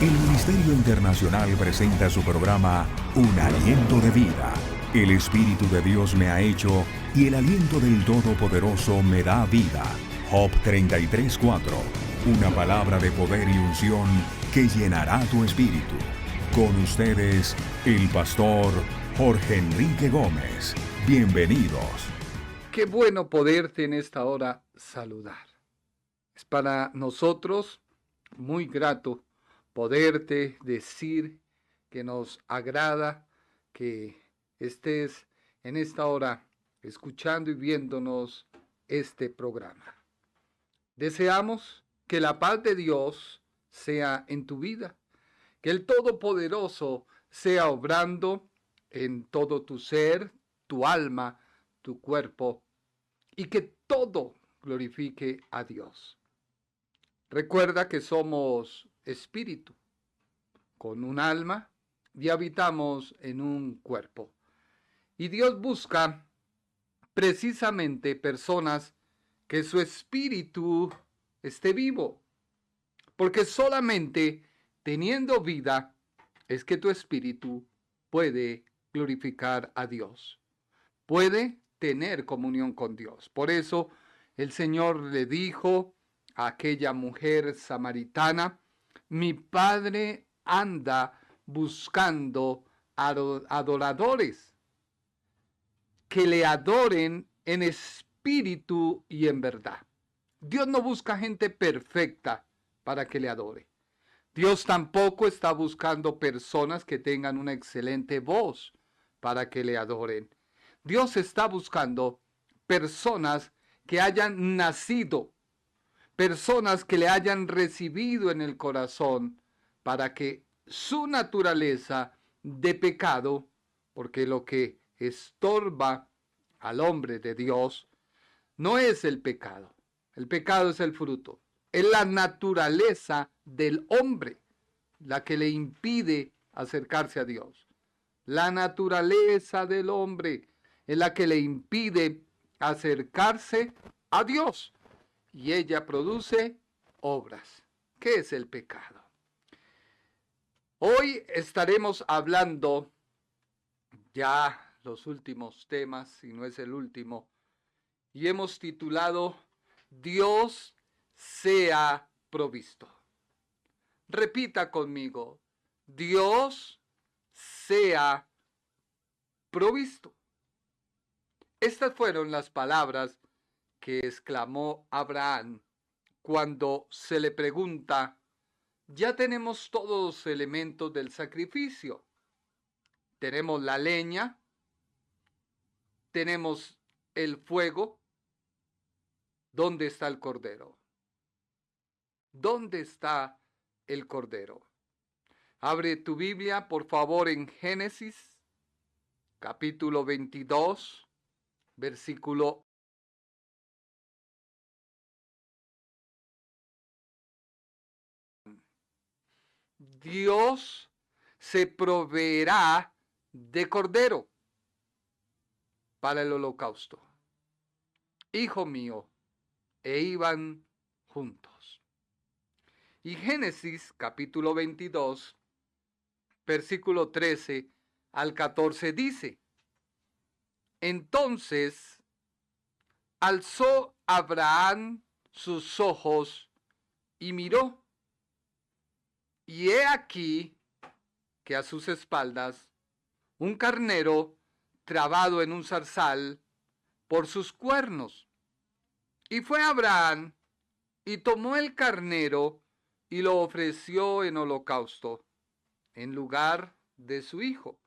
El Ministerio Internacional presenta su programa Un Aliento de Vida. El Espíritu de Dios me ha hecho y el aliento del Todopoderoso me da vida. Job 33:4. Una palabra de poder y unción que llenará tu espíritu. Con ustedes, el pastor Jorge Enrique Gómez. Bienvenidos. Qué bueno poderte en esta hora saludar. Es para nosotros muy grato poderte decir que nos agrada que estés en esta hora escuchando y viéndonos este programa. Deseamos que la paz de Dios sea en tu vida, que el Todopoderoso sea obrando en todo tu ser, tu alma, tu cuerpo, y que todo glorifique a Dios. Recuerda que somos espíritu, con un alma, y habitamos en un cuerpo. Y Dios busca precisamente personas que su espíritu esté vivo, porque solamente teniendo vida es que tu espíritu puede glorificar a Dios, puede tener comunión con Dios. Por eso el Señor le dijo a aquella mujer samaritana: mi Padre anda buscando adoradores que le adoren en espíritu y en verdad. Dios no busca gente perfecta para que le adore. Dios tampoco está buscando personas que tengan una excelente voz para que le adoren. Dios está buscando personas que hayan nacido, personas que le hayan recibido en el corazón, para que su naturaleza de pecado, porque lo que estorba al hombre de Dios no es el pecado es el fruto, es la naturaleza del hombre la que le impide acercarse a Dios. La naturaleza del hombre es la que le impide acercarse a Dios, y ella produce obras. ¿Qué es el pecado? Hoy estaremos hablando ya los últimos temas, si no es el último, y hemos titulado Dios sea provisto. Repita conmigo: Dios sea provisto. Estas fueron las palabras que exclamó Abraham cuando se le pregunta: ya tenemos todos los elementos del sacrificio. Tenemos la leña, tenemos el fuego. ¿Dónde está el cordero? ¿Dónde está el cordero? Abre tu Biblia, por favor, en Génesis, capítulo 22, versículo 1. Dios se proveerá de cordero para el holocausto. Hijo mío, e iban juntos. Y Génesis, capítulo 22, versículo 13 al 14 dice: entonces alzó Abraham sus ojos y miró, y he aquí que a sus espaldas un carnero trabado en un zarzal por sus cuernos. Y fue Abraham y tomó el carnero y lo ofreció en holocausto en lugar de su hijo.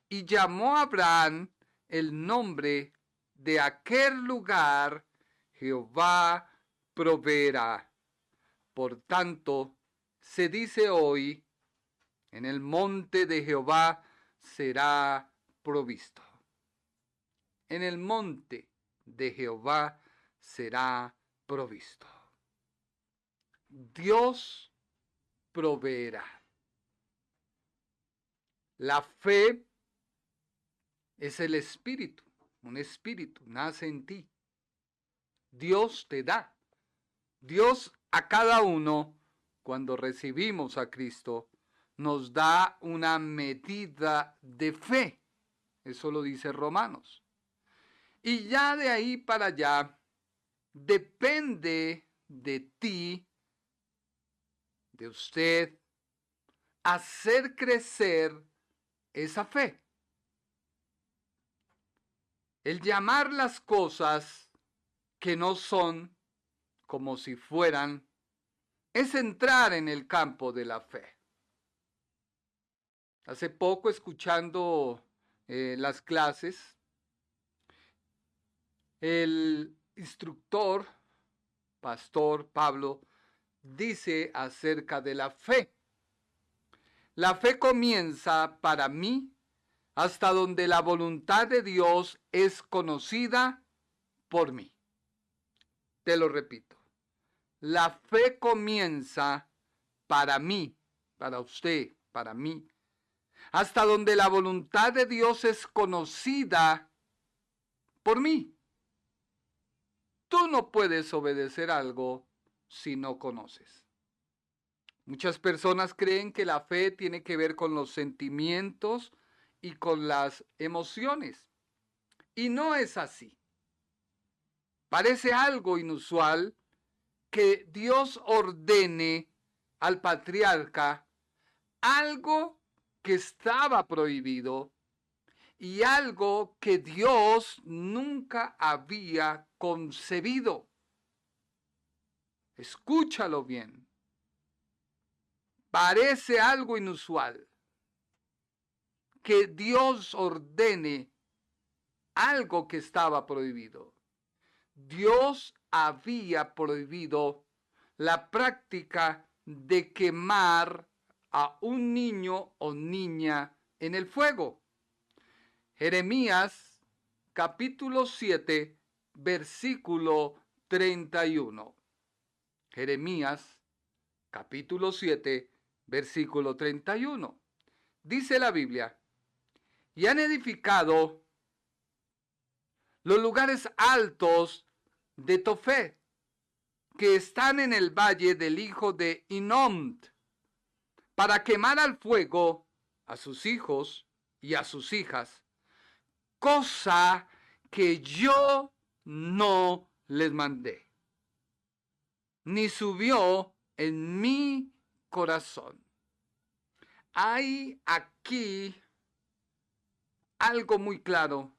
Y llamó a Abraham el nombre de aquel lugar: Jehová proveerá. Por tanto, se dice hoy: en el monte de Jehová será provisto. En el monte de Jehová será provisto. Dios proveerá. La fe es el espíritu, un espíritu nace en ti. Dios te da. Dios a cada uno cuando recibimos a Cristo, nos da una medida de fe. Eso lo dice Romanos. Y ya de ahí para allá, depende de ti, de usted, hacer crecer esa fe. El llamar las cosas que no son como si fueran, es entrar en el campo de la fe. Hace poco, escuchando las clases, el instructor, pastor Pablo, dice acerca de la fe. La fe comienza para mí hasta donde la voluntad de Dios es conocida por mí. Te lo repito. La fe comienza para mí, para usted, para mí, hasta donde la voluntad de Dios es conocida por mí. Tú no puedes obedecer algo si no conoces. Muchas personas creen que la fe tiene que ver con los sentimientos y con las emociones. Y no es así. Parece algo inusual que Dios ordene al patriarca algo que estaba prohibido y algo que Dios nunca había concebido. Escúchalo bien. Parece algo inusual que Dios ordene algo que estaba prohibido. Dios había prohibido la práctica de quemar a un niño o niña en el fuego. Jeremías capítulo 7, versículo 31. Jeremías capítulo 7, versículo 31. Dice la Biblia: y han edificado los lugares altos de Tofet, que están en el valle del hijo de Hinnom, para quemar al fuego a sus hijos y a sus hijas, cosa que yo no les mandé, ni subió en mi corazón. Hay aquí algo muy claro,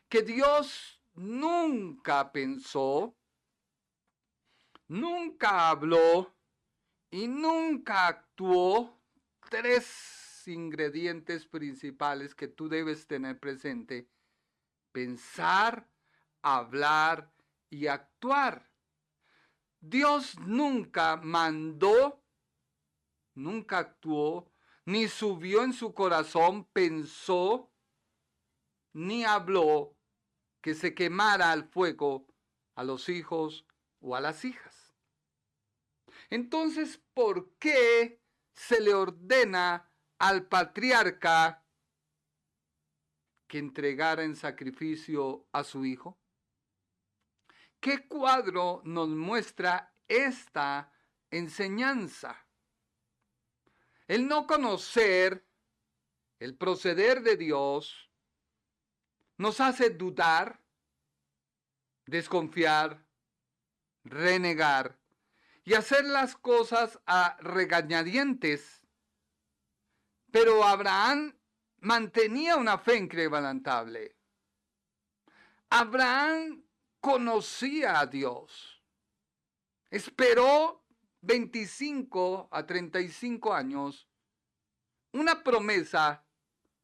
que Dios nunca pensó, nunca habló y nunca actuó. Tres ingredientes principales que tú debes tener presente: pensar, hablar y actuar. Dios nunca mandó, nunca actuó, ni subió en su corazón, pensó, ni habló que se quemara al fuego a los hijos o a las hijas. Entonces, ¿por qué se le ordena al patriarca que entregara en sacrificio a su hijo? ¿Qué cuadro nos muestra esta enseñanza? El no conocer el proceder de Dios nos hace dudar, desconfiar, renegar y hacer las cosas a regañadientes. Pero Abraham mantenía una fe inquebrantable. Abraham conocía a Dios. Esperó 25 a 35 años una promesa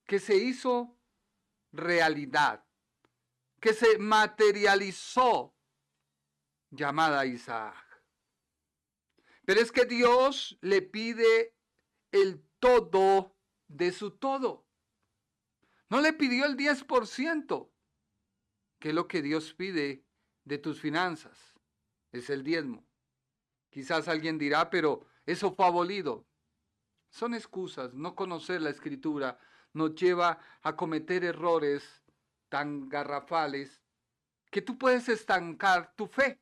que se hizo realidad, que se materializó, llamada Isaac. Pero es que Dios le pide el todo de su todo. No le pidió el 10%, que es lo que Dios pide de tus finanzas. Es el diezmo. Quizás alguien dirá, pero eso fue abolido. Son excusas. No conocer la Escritura nos lleva a cometer errores tan garrafales que tú puedes estancar tu fe.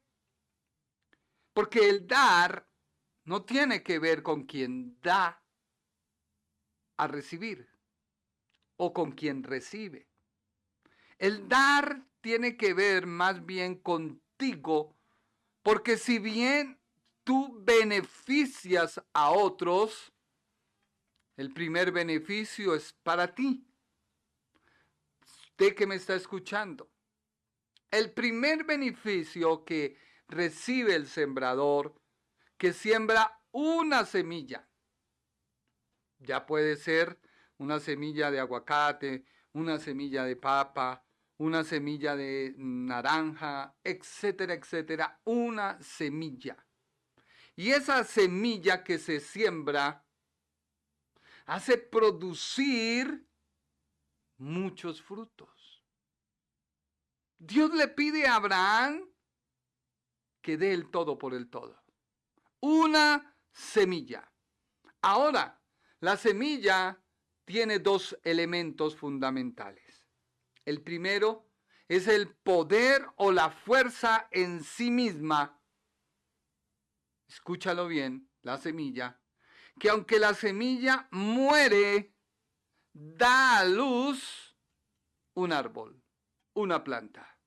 Porque el dar no tiene que ver con quien da a recibir o con quien recibe. El dar tiene que ver más bien contigo, porque si bien tú beneficias a otros, el primer beneficio es para ti. Usted que me está escuchando, el primer beneficio que recibe el sembrador, que siembra una semilla, ya puede ser una semilla de aguacate, una semilla de papa, una semilla de naranja, etcétera, etcétera, una semilla. Y esa semilla que se siembra hace producir muchos frutos. Dios le pide a Abraham que dé el todo por el todo. Una semilla. Ahora, la semilla tiene dos elementos fundamentales. El primero es el poder o la fuerza en sí misma. Escúchalo bien, la semilla. Que aunque la semilla muere, da a luz un árbol, una planta.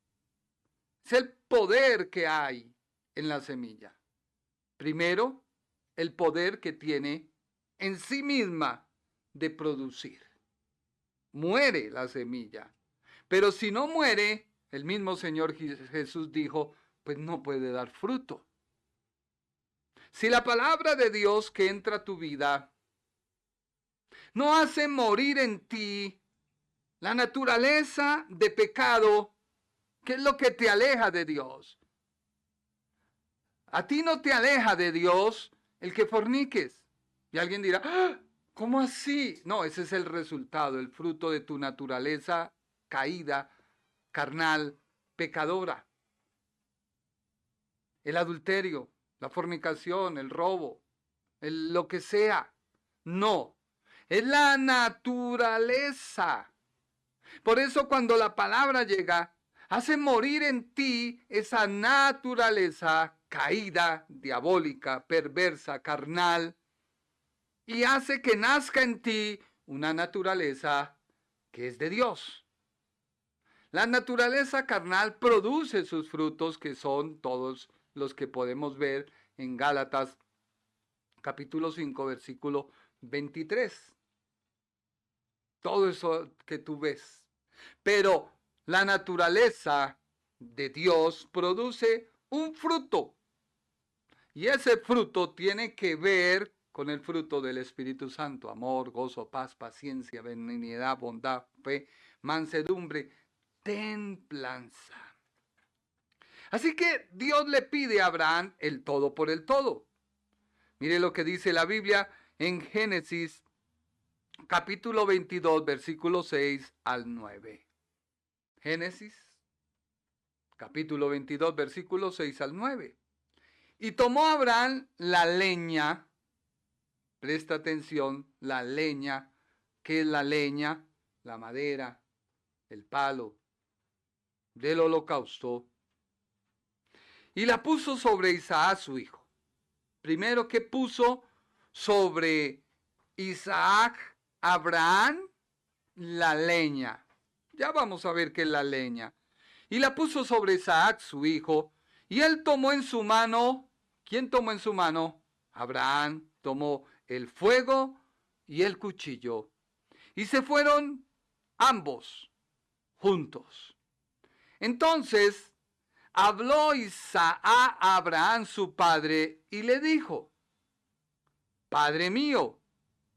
Es el poder que hay en la semilla. Primero, el poder que tiene en sí misma de producir. Muere la semilla. Pero si no muere, el mismo Señor Jesús dijo, pues no puede dar fruto. Si la palabra de Dios que entra a tu vida no hace morir en ti la naturaleza de pecado, que es lo que te aleja de Dios. A ti no te aleja de Dios el que forniques. Y alguien dirá, ¡ah! ¿Cómo así? No, ese es el resultado, el fruto de tu naturaleza caída, carnal, pecadora. El adulterio, la fornicación, el robo, lo que sea. No, es la naturaleza. Por eso cuando la palabra llega, hace morir en ti esa naturaleza caída, diabólica, perversa, carnal, y hace que nazca en ti una naturaleza que es de Dios. La naturaleza carnal produce sus frutos, que son todos los que podemos ver en Gálatas capítulo 5, versículo 23. Todo eso que tú ves. Pero la naturaleza de Dios produce un fruto. Y ese fruto tiene que ver con el fruto del Espíritu Santo: amor, gozo, paz, paciencia, benignidad, bondad, fe, mansedumbre, templanza. Así que Dios le pide a Abraham el todo por el todo. Mire lo que dice la Biblia en Génesis capítulo 22, versículo 6 al 9. Génesis capítulo 22, versículo 6 al 9. Y tomó Abraham la leña, presta atención, la leña. ¿Qué es la leña? La madera, el palo del holocausto. Y la puso sobre Isaac su hijo. Primero, que puso sobre Isaac, Abraham, la leña. Ya vamos a ver qué es la leña. Y la puso sobre Isaac su hijo. Y él tomó en su mano, ¿quién tomó en su mano? Abraham tomó el fuego y el cuchillo. Y se fueron ambos juntos. Entonces habló Isaac a Abraham su padre y le dijo: Padre mío.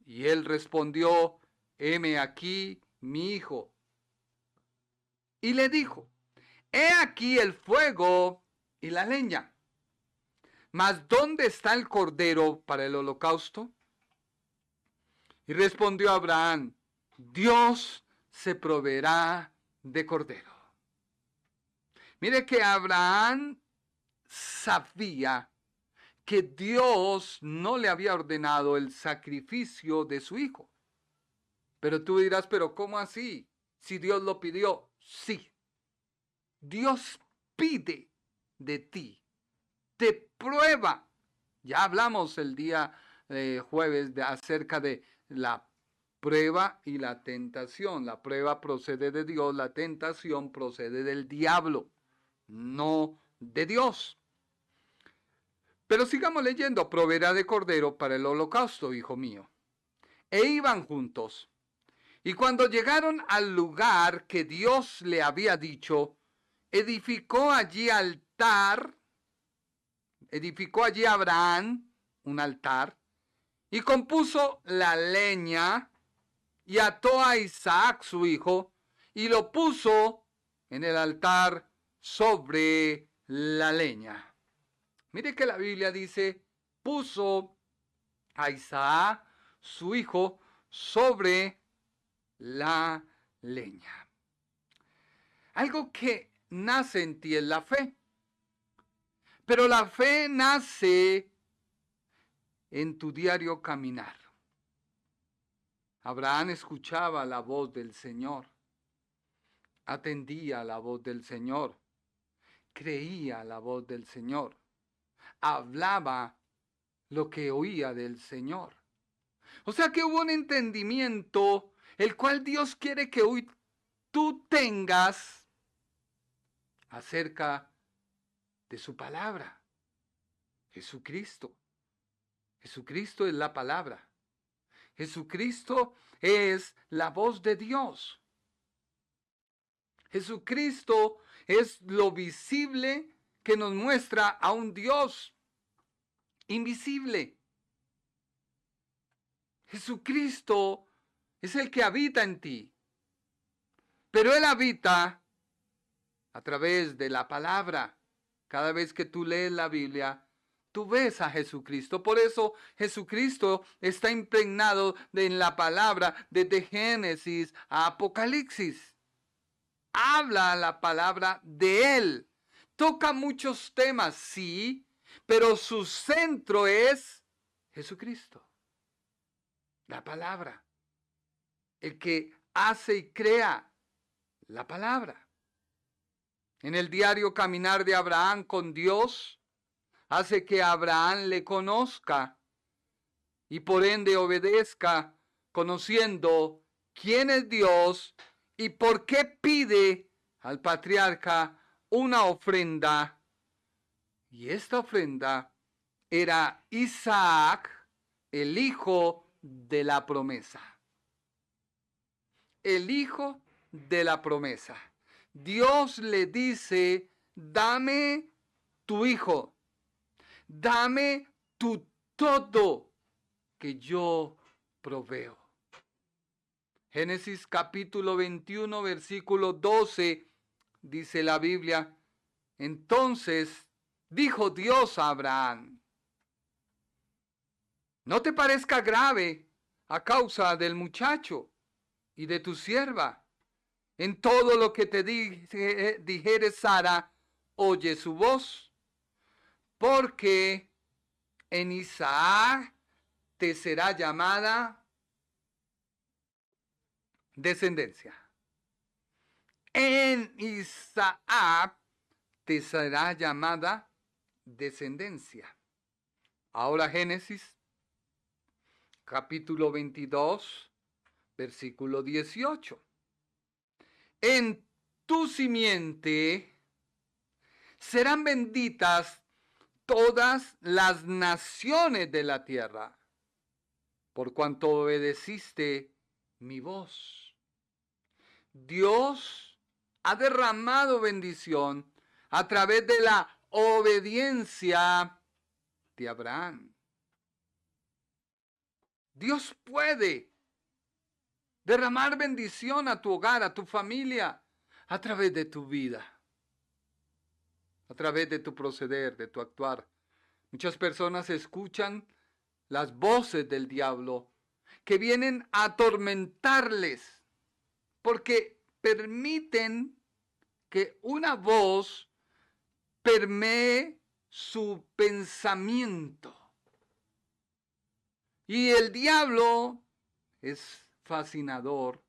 Y él respondió: heme aquí mi hijo. Y le dijo: he aquí el fuego y la leña, mas ¿dónde está el cordero para el holocausto? Y respondió Abraham: Dios se proveerá de cordero. Mire que Abraham sabía que Dios no le había ordenado el sacrificio de su hijo. Pero tú dirás, ¿pero cómo así? Si Dios lo pidió. Sí. Dios pide de ti, te prueba Ya hablamos el día jueves acerca de la prueba y la tentación. La prueba procede de Dios, la tentación procede del diablo, no de Dios. Pero sigamos leyendo. Proveerá de cordero para el holocausto, hijo mío. E iban juntos. Y cuando llegaron al lugar que Dios le había dicho, edificó allí Abraham un altar, y compuso la leña, y ató a Isaac su hijo, y lo puso en el altar sobre la leña. Mire que la Biblia dice, puso a Isaac su hijo sobre la leña. Algo que nace en ti es la fe. Pero la fe nace en tu diario caminar. Abraham escuchaba la voz del Señor, atendía la voz del Señor, creía la voz del Señor, hablaba lo que oía del Señor. O sea que hubo un entendimiento, el cual Dios quiere que hoy tú tengas acerca de su palabra. Jesucristo. Jesucristo es la palabra. Jesucristo es la voz de Dios. Jesucristo es lo visible que nos muestra a un Dios invisible. Jesucristo es el que habita en ti. Pero Él habita a través de la palabra. Cada vez que tú lees la Biblia, tú ves a Jesucristo. Por eso Jesucristo está impregnado en la palabra desde Génesis a Apocalipsis. Habla la palabra de Él. Toca muchos temas, sí, pero su centro es Jesucristo. La palabra. El que hace y crea la palabra. En el diario caminar de Abraham con Dios, hace que Abraham le conozca y por ende obedezca, conociendo quién es Dios y por qué pide al patriarca una ofrenda. Y esta ofrenda era Isaac, el hijo de la promesa. El hijo de la promesa. Dios le dice, dame tu hijo, dame tu todo que yo proveo. Génesis capítulo 21, versículo 12, dice la Biblia, entonces dijo Dios a Abraham, no te parezca grave a causa del muchacho y de tu sierva. En todo lo que te dijere Sara, oye su voz, porque en Isaac te será llamada descendencia. En Isaac te será llamada descendencia. Ahora Génesis, capítulo 22, versículo 18. En tu simiente serán benditas todas las naciones de la tierra, por cuanto obedeciste mi voz. Dios ha derramado bendición a través de la obediencia de Abraham. Dios puede derramar bendición a tu hogar, a tu familia, a través de tu vida, a través de tu proceder, de tu actuar. Muchas personas escuchan las voces del diablo que vienen a atormentarles porque permiten que una voz permee su pensamiento. Y el diablo es fascinador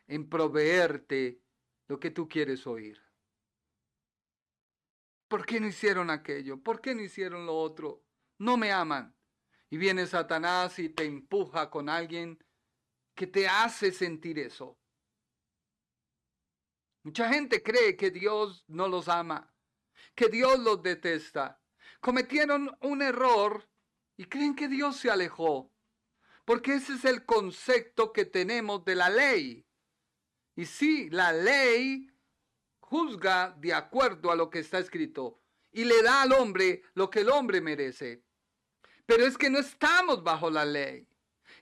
en proveerte lo que tú quieres oír. ¿Por qué no hicieron aquello? ¿Por qué no hicieron lo otro? no me aman. Y viene Satanás y te empuja con alguien que te hace sentir eso. Mucha gente cree que Dios no los ama, que Dios los detesta. Cometieron un error y creen que Dios se alejó, porque ese es el concepto que tenemos de la ley. Y sí, la ley juzga de acuerdo a lo que está escrito y le da al hombre lo que el hombre merece. Pero es que no estamos bajo la ley.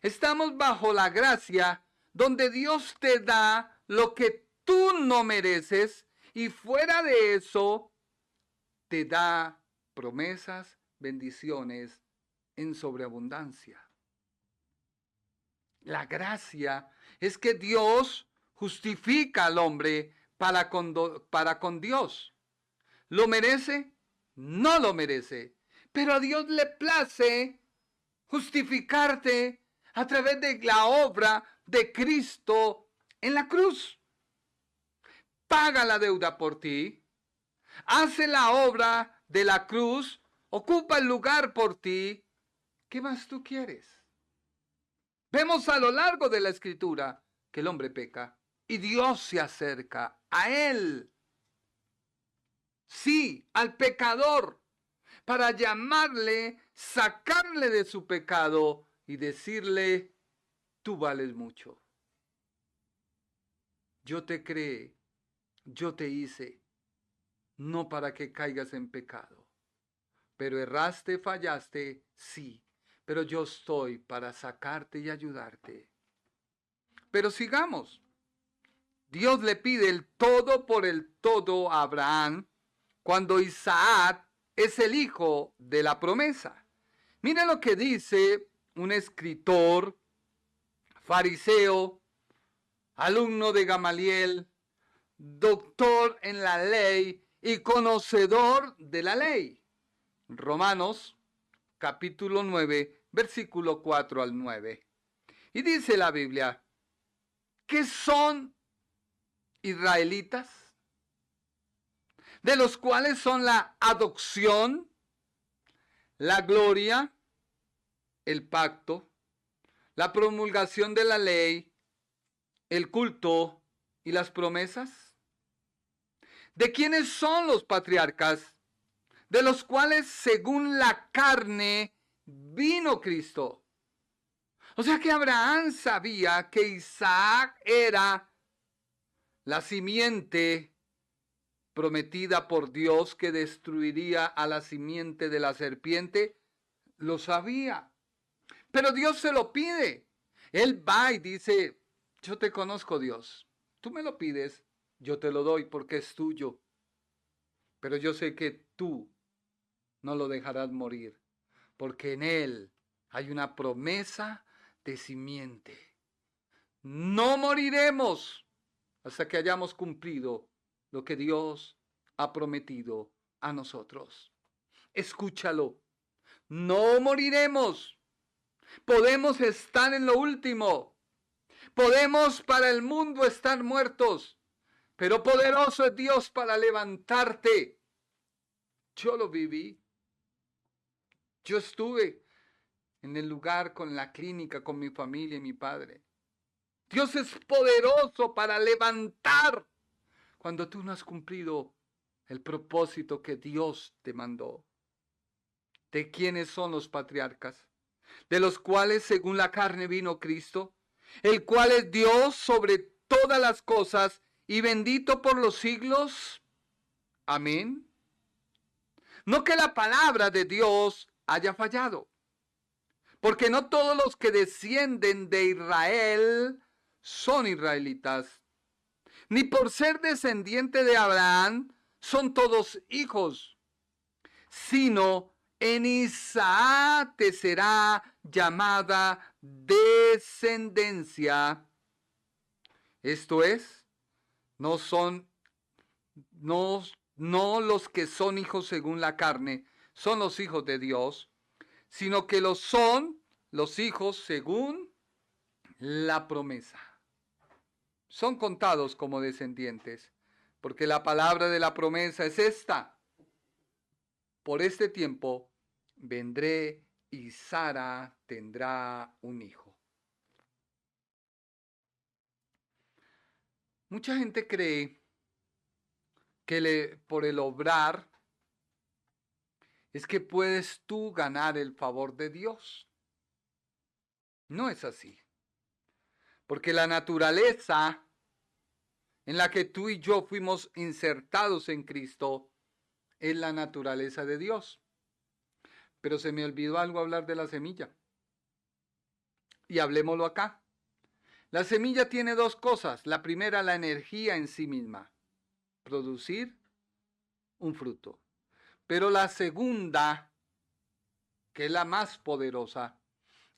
Estamos bajo la gracia, donde Dios te da lo que tú no mereces y fuera de eso te da promesas, bendiciones en sobreabundancia. La gracia es que Dios justifica al hombre para con Dios. ¿Lo merece? No lo merece. Pero a Dios le place justificarte a través de la obra de Cristo en la cruz. Paga la deuda por ti, hace la obra de la cruz, ocupa el lugar por ti. ¿Qué más tú quieres? Vemos a lo largo de la Escritura que el hombre peca y Dios se acerca a él. Sí, al pecador, para llamarle, sacarle de su pecado y decirle, tú vales mucho. Yo te creé, yo te hice, no para que caigas en pecado. Pero erraste, fallaste, sí, pero yo estoy para sacarte y ayudarte. Pero sigamos. Dios le pide el todo por el todo a Abraham cuando Isaac es el hijo de la promesa. Mira lo que dice un escritor, fariseo, alumno de Gamaliel, doctor en la ley y conocedor de la ley. Romanos capítulo 9, versículo 4 al 9. Y dice la Biblia, ¿qué son israelitas? De los cuales son la adopción, la gloria, el pacto, la promulgación de la ley, el culto y las promesas. ¿De quiénes son los patriarcas? De los cuales según la carne vino Cristo. O sea que Abraham sabía que Isaac era la simiente prometida por Dios que destruiría a la simiente de la serpiente. Lo sabía. Pero Dios se lo pide. Él va y dice, yo te conozco, Dios. Tú me lo pides, yo te lo doy porque es tuyo. Pero yo sé que tú no lo dejarás morir, porque en él hay una promesa de simiente. No moriremos hasta que hayamos cumplido lo que Dios ha prometido a nosotros. Escúchalo. No moriremos. Podemos estar en lo último. Podemos para el mundo estar muertos, pero poderoso es Dios para levantarte. Yo lo viví. Yo estuve en el lugar con la clínica, con mi familia y mi padre. Dios es poderoso para levantar cuando tú no has cumplido el propósito que Dios te mandó. ¿De quiénes son los patriarcas? De los cuales según la carne vino Cristo, el cual es Dios sobre todas las cosas y bendito por los siglos. Amén. No que la palabra de Dios haya fallado, porque no todos los que descienden de Israel son israelitas, ni por ser descendiente de Abraham son todos hijos, sino en Isaac te será llamada descendencia. Esto es, no los que son hijos según la carne, son los hijos de Dios, sino que son los hijos según la promesa. Son contados como descendientes, porque la palabra de la promesa es esta. Por este tiempo vendré y Sara tendrá un hijo. Mucha gente cree que por el obrar es que puedes tú ganar el favor de Dios. No es así. Porque la naturaleza en la que tú y yo fuimos insertados en Cristo es la naturaleza de Dios. Pero se me olvidó algo hablar de la semilla. Y hablemoslo acá. La semilla tiene dos cosas. La primera, la energía en sí misma. Producir un fruto. Pero la segunda, que es la más poderosa,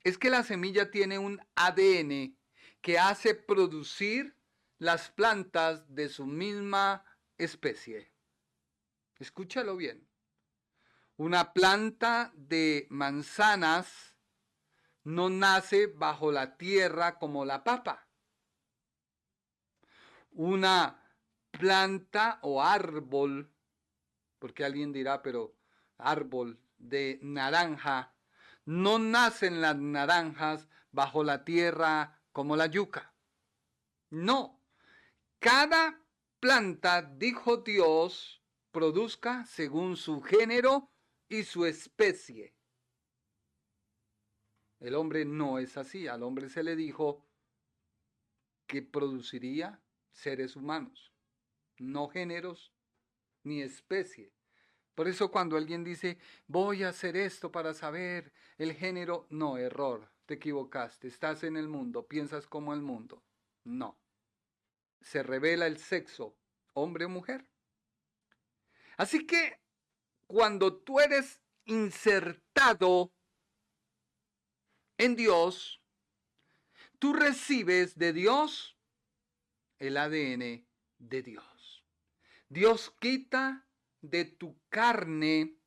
es que la semilla tiene un ADN que hace producir las plantas de su misma especie. Escúchalo bien. Una planta de manzanas no nace bajo la tierra como la papa. Una planta o árbol, porque alguien dirá, pero árbol de naranja, no nacen las naranjas bajo la tierra como la yuca. No, cada planta, dijo Dios, produzca según su género y su especie. El hombre no es así. Al hombre se le dijo que produciría seres humanos, no géneros ni especie. Por eso cuando alguien dice, voy a hacer esto para saber el género, no, error, te equivocaste, estás en el mundo, piensas como el mundo. No. Se revela el sexo, hombre o mujer. Así que cuando tú eres insertado en Dios, tú recibes de Dios el ADN de Dios. Dios quita de tu carne,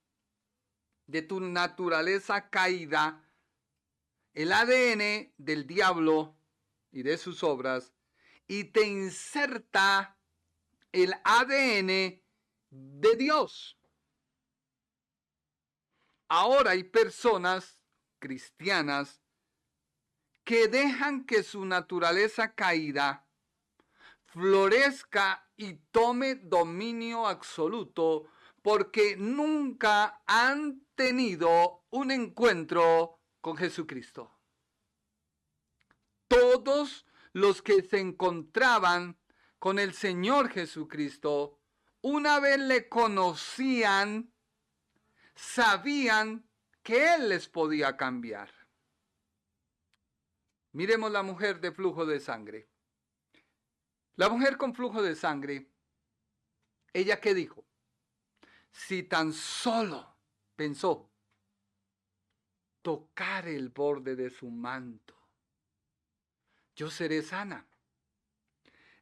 de tu naturaleza caída, el ADN del diablo y de sus obras, y te inserta el ADN de Dios. Ahora hay personas cristianas que dejan que su naturaleza caída florezca y tome dominio absoluto porque nunca han tenido un encuentro con Jesucristo. Todos los que se encontraban con el Señor Jesucristo, una vez le conocían, sabían que Él les podía cambiar. Miremos la mujer de flujo de sangre. La mujer con flujo de sangre, ¿ella qué dijo? Si tan solo pensó tocar el borde de su manto, yo seré sana.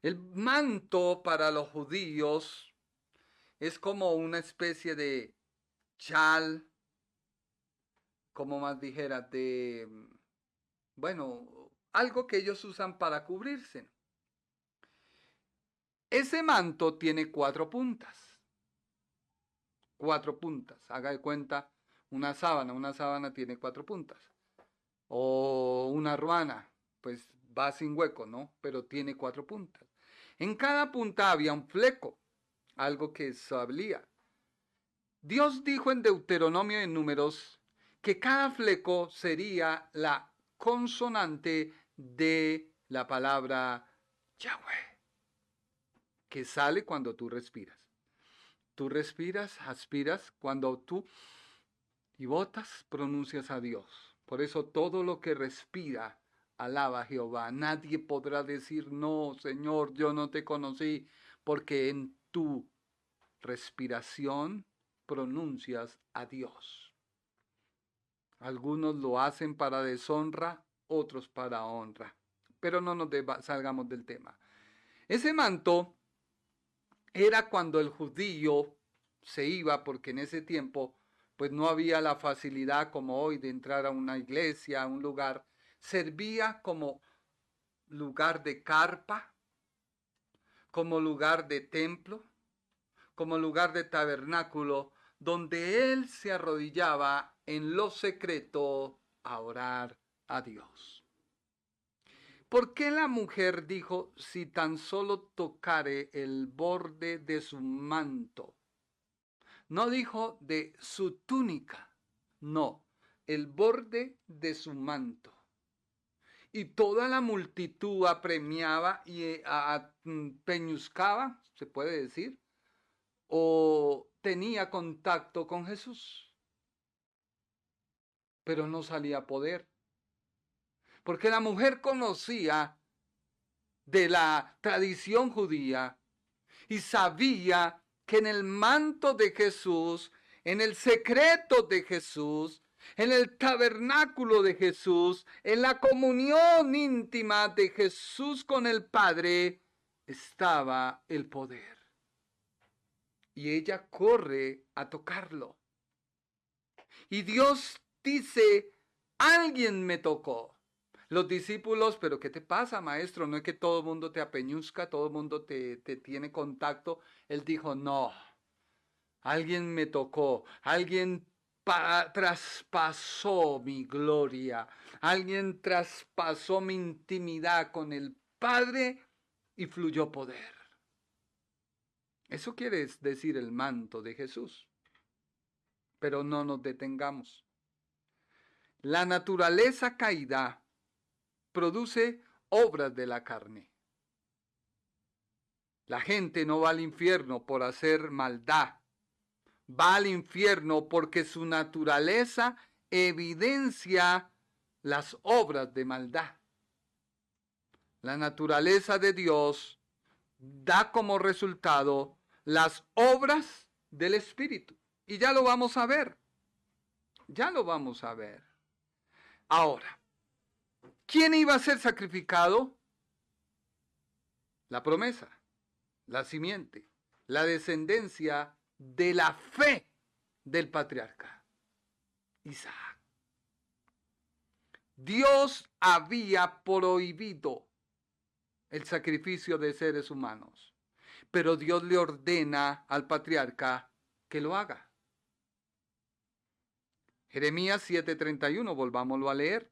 El manto para los judíos es como una especie de chal, como más dijera, algo que ellos usan para cubrirse. Ese manto tiene 4 puntas. 4 puntas. Haga de cuenta una sábana tiene 4 puntas. O una ruana, pues va sin hueco, ¿no? Pero tiene 4 puntas. En cada punta había un fleco, algo que sabía. Dios dijo en Deuteronomio en Números que cada fleco sería la consonante de la palabra Yahweh, que sale cuando tú respiras. Tú respiras, aspiras, cuando tú y botas, pronuncias a Dios. Por eso todo lo que respira, alaba a Jehová. Nadie podrá decir, no, Señor, yo no te conocí, porque en tu respiración pronuncias a Dios. Algunos lo hacen para deshonra, otros para honra. Pero no nos salgamos del tema. Ese manto era cuando el judío se iba, porque en ese tiempo pues no había la facilidad como hoy de entrar a una iglesia, a un lugar. Servía como lugar de carpa, como lugar de templo, como lugar de tabernáculo, donde él se arrodillaba en lo secreto a orar a Dios. ¿Por qué la mujer dijo, si tan solo tocare el borde de su manto? No dijo de su túnica, no, el borde de su manto. Y toda la multitud apremiaba y peñuscaba, se puede decir, o tenía contacto con Jesús. Pero no salía poder. Porque la mujer conocía de la tradición judía y sabía que en el manto de Jesús, en el secreto de Jesús, en el tabernáculo de Jesús, en la comunión íntima de Jesús con el Padre, estaba el poder. Y ella corre a tocarlo. Y Dios dice, alguien me tocó. Los discípulos, pero ¿qué te pasa, maestro? No es que todo el mundo te apeñuzca, todo el mundo te tiene contacto. Él dijo, no, alguien me tocó, alguien traspasó mi gloria, alguien traspasó mi intimidad con el Padre y fluyó poder. Eso quiere decir el manto de Jesús. Pero no nos detengamos. La naturaleza caída produce obras de la carne. La gente no va al infierno por hacer maldad. Va al infierno porque su naturaleza evidencia las obras de maldad. La naturaleza de Dios da como resultado las obras del Espíritu. Y ya lo vamos a ver. Ya lo vamos a ver. Ahora, ¿quién iba a ser sacrificado? La promesa, la simiente, la descendencia de la fe del patriarca, Isaac. Dios había prohibido el sacrificio de seres humanos, pero Dios le ordena al patriarca que lo haga. Jeremías 7:31, volvámoslo a leer.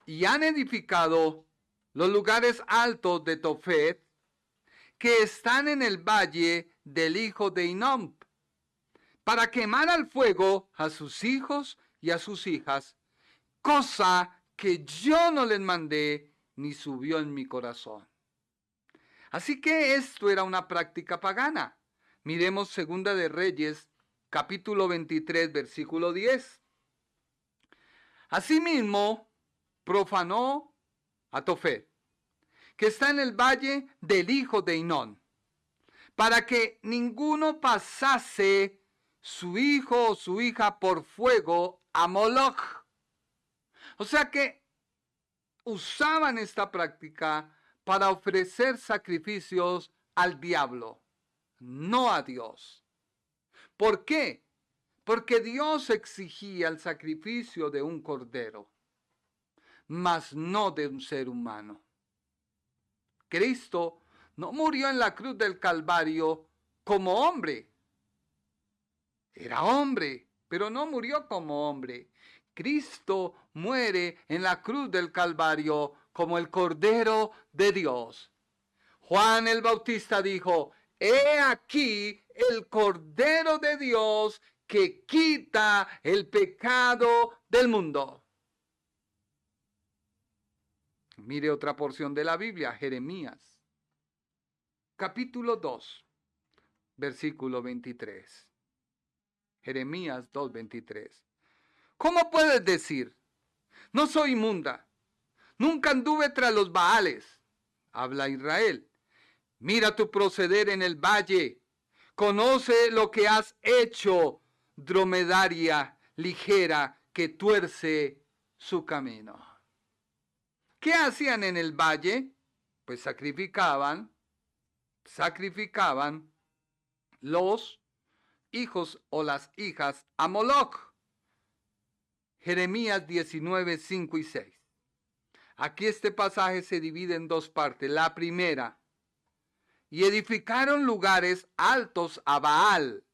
Y han edificado los lugares altos de Tofet, que están en el valle del hijo de Hinnom, para quemar al fuego a sus hijos y a sus hijas, cosa que yo no les mandé ni subió en mi corazón. Así que esto era una práctica pagana. Miremos Segunda de Reyes, capítulo 23, versículo 10. Asimismo, profanó a Tofet, que está en el valle del hijo de Hinnom, para que ninguno pasase su hijo o su hija por fuego a Moloch. O sea que usaban esta práctica para ofrecer sacrificios al diablo, no a Dios. ¿Por qué? Porque Dios exigía el sacrificio de un cordero, mas no de un ser humano. Cristo no murió en la cruz del Calvario como hombre. Era hombre, pero no murió como hombre. Cristo muere en la cruz del Calvario como el Cordero de Dios. Juan el Bautista dijo, he aquí el Cordero de Dios que quita el pecado del mundo. Mire otra porción de la Biblia, Jeremías, capítulo 2, versículo 23. Jeremías 2:23. ¿Cómo puedes decir, no soy inmunda, nunca anduve tras los Baales? Habla Israel. Mira tu proceder en el valle, conoce lo que has hecho, dromedaria ligera que tuerce su camino. ¿Qué hacían en el valle? Pues sacrificaban los hijos o las hijas a Moloch. Jeremías 19, 5 y 6. Aquí este pasaje se divide en dos partes. La primera, y edificaron lugares altos a Baal,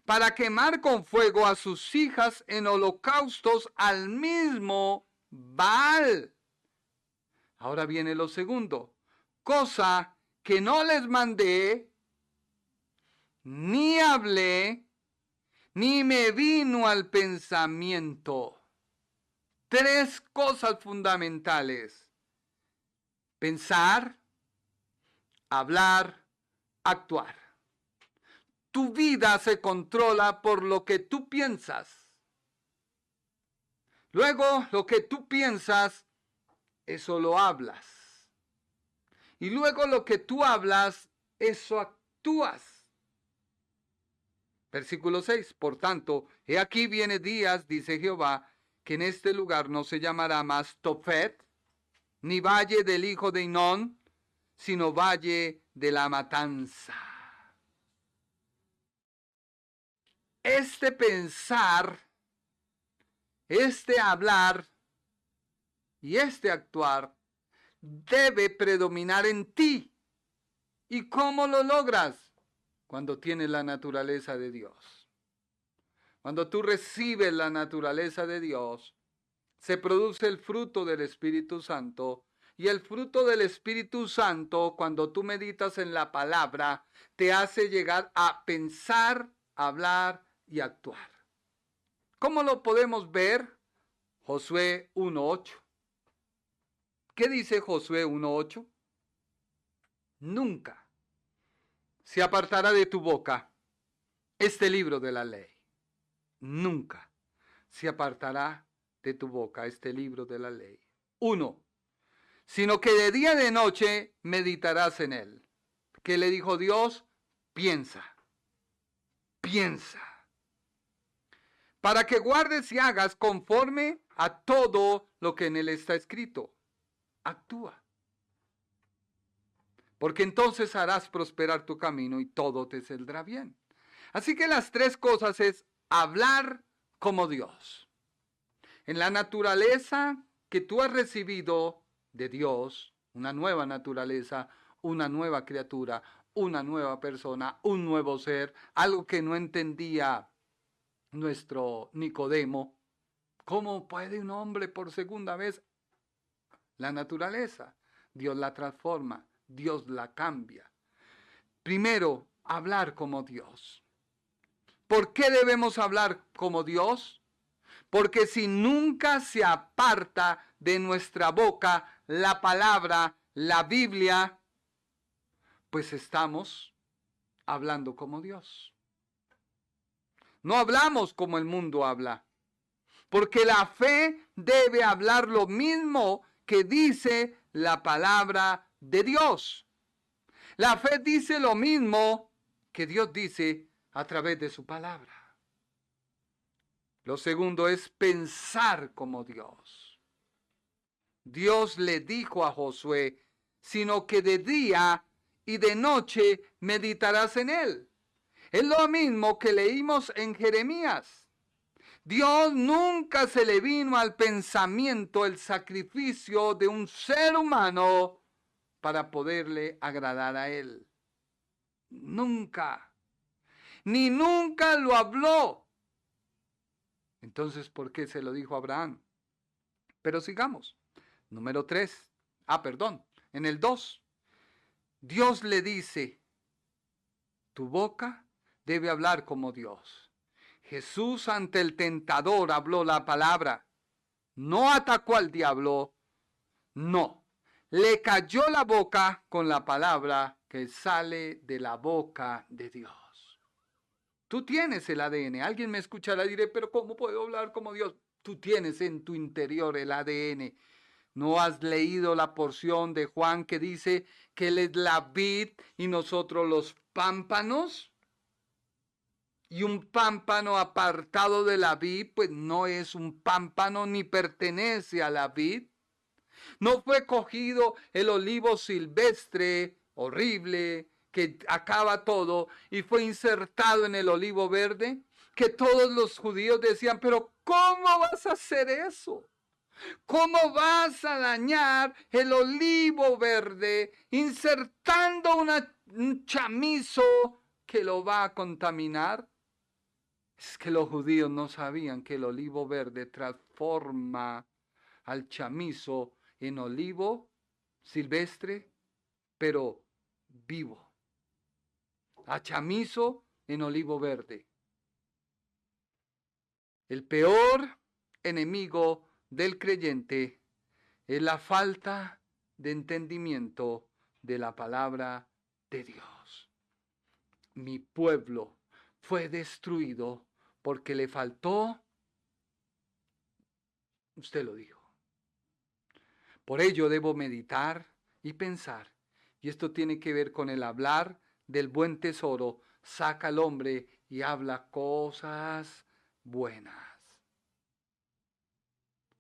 para quemar con fuego a sus hijas en holocaustos al mismo Baal. Ahora viene lo segundo, cosa que no les mandé, ni hablé, ni me vino al pensamiento. Tres cosas fundamentales: pensar, hablar, actuar. Tu vida se controla por lo que tú piensas. Luego, lo que tú piensas, eso lo hablas. Y luego lo que tú hablas, eso actúas. Versículo 6. Por tanto, he aquí viene días, dice Jehová, que en este lugar no se llamará más Tofet, ni valle del hijo de Hinón, sino valle de la matanza. Este pensar, este hablar y este actuar debe predominar en ti. ¿Y cómo lo logras? Cuando tienes la naturaleza de Dios. Cuando tú recibes la naturaleza de Dios, se produce el fruto del Espíritu Santo. Y el fruto del Espíritu Santo, cuando tú meditas en la palabra, te hace llegar a pensar, hablar y actuar. ¿Cómo lo podemos ver? Josué 1:8. ¿Qué dice Josué 1:8? Nunca se apartará de tu boca este libro de la ley. Nunca se apartará de tu boca este libro de la ley. 1. Sino que de día y de noche meditarás en él. ¿Qué le dijo Dios? Piensa. Piensa. Para que guardes y hagas conforme a todo lo que en él está escrito. Actúa. Porque entonces harás prosperar tu camino y todo te saldrá bien. Así que las tres cosas es hablar como Dios. En la naturaleza que tú has recibido de Dios, una nueva naturaleza, una nueva criatura, una nueva persona, un nuevo ser, algo que no entendía nuestro Nicodemo. ¿Cómo puede un hombre por segunda vez? La naturaleza, Dios la transforma, Dios la cambia. Primero, hablar como Dios. ¿Por qué debemos hablar como Dios? Porque si nunca se aparta de nuestra boca la palabra, la Biblia, pues estamos hablando como Dios. No hablamos como el mundo habla. Porque la fe debe hablar lo mismo que dice la palabra de Dios. La fe dice lo mismo que Dios dice a través de su palabra. Lo segundo es pensar como Dios. Dios le dijo a Josué, sino que de día y de noche meditarás en él. Es lo mismo que leímos en Jeremías. Dios nunca se le vino al pensamiento el sacrificio de un ser humano para poderle agradar a él. Nunca. Ni nunca lo habló. Entonces, ¿por qué se lo dijo a Abraham? Pero sigamos. Número 3. En el 2. Dios le dice, tu boca debe hablar como Dios. Jesús ante el tentador habló la palabra. No atacó al diablo. No. Le cayó la boca con la palabra que sale de la boca de Dios. Tú tienes el ADN. Alguien me escuchará y diré, pero ¿cómo puedo hablar como Dios? Tú tienes en tu interior el ADN. ¿No has leído la porción de Juan que dice que Él es la vid y nosotros los pámpanos? Y un pámpano apartado de la vid, pues no es un pámpano ni pertenece a la vid. No fue cogido el olivo silvestre, horrible, que acaba todo, y fue insertado en el olivo verde, que todos los judíos decían, pero ¿cómo vas a hacer eso? ¿Cómo vas a dañar el olivo verde insertando un chamizo que lo va a contaminar? Es que los judíos no sabían que el olivo verde transforma al chamizo en olivo silvestre, pero vivo. A chamizo en olivo verde. El peor enemigo del creyente es la falta de entendimiento de la palabra de Dios. Mi pueblo fue destruido porque le faltó, usted lo dijo. Por ello debo meditar y pensar. Y esto tiene que ver con el hablar del buen tesoro. Saca al hombre y habla cosas buenas.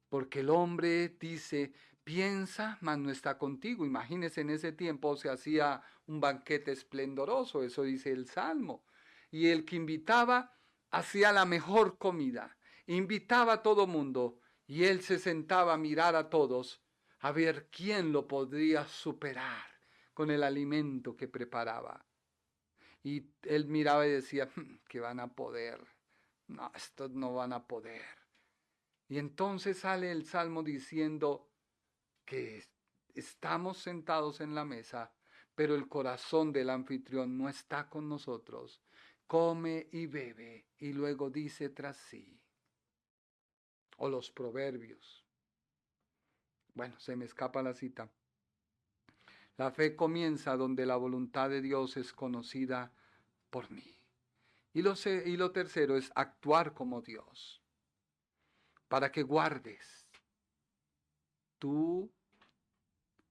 Porque el hombre dice, piensa, mas no está contigo. Imagínese, en ese tiempo se hacía un banquete esplendoroso, eso dice el Salmo. Y el que invitaba hacía la mejor comida. Invitaba a todo mundo y él se sentaba a mirar a todos a ver quién lo podría superar con el alimento que preparaba. Y él miraba y decía, que van a poder. No, estos no van a poder. Y entonces sale el Salmo diciendo que estamos sentados en la mesa, pero el corazón del anfitrión no está con nosotros. Come y bebe, y luego dice tras sí. O los proverbios. Bueno, se me escapa la cita. La fe comienza donde la voluntad de Dios es conocida por mí. Y lo tercero es actuar como Dios. Para que guardes. Tú